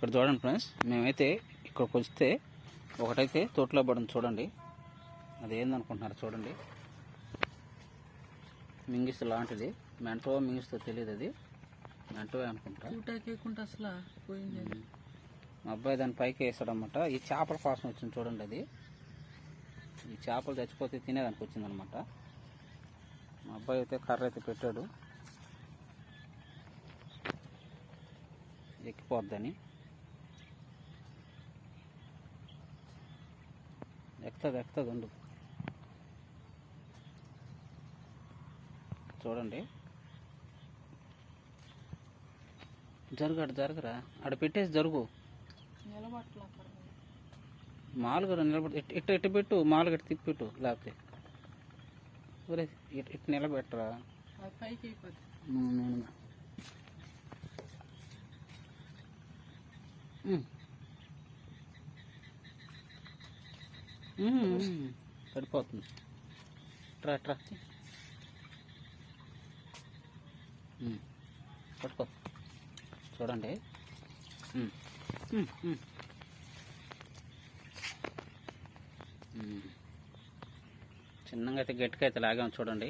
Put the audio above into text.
ఇక్కడ చూడండి ఫ్రెండ్స్, మేమైతే ఇక్కడికి వస్తే ఒకటైతే తోటలో పడింది చూడండి. అది ఏందనుకుంటున్నారు చూడండి, మింగిస్ లాంటిది. మెంటో మింగిస్తో తెలియదు, అది మెంటో అనుకుంటా. అసలు పోయింది. మా అబ్బాయి దాని పైకి వేసాడనమాట. ఈ చేపల కోసం వచ్చింది చూడండి. అది ఈ చేపలు చచ్చిపోతే తినేదానికి వచ్చిందనమాట. మా అబ్బాయి అయితే కర్ర అయితే పెట్టాడు ఎక్కిపోద్దని. ఎక్కుతుంది ఉండు చూడండి. జరగరా ఆడ పెట్టేసి జరుగు. మాలుగా నిలబడి ఇట్టు పెట్టు, మాలుగా ఇటు తిప్పిట్టు, లేకపోతే ఒరే ఇటు నిలబెట్టరా. పడిపోతుంది. ట్రా పట్టుకో చూడండి. చిన్నగా అయితే గట్టిగా అయితే లాగాము చూడండి.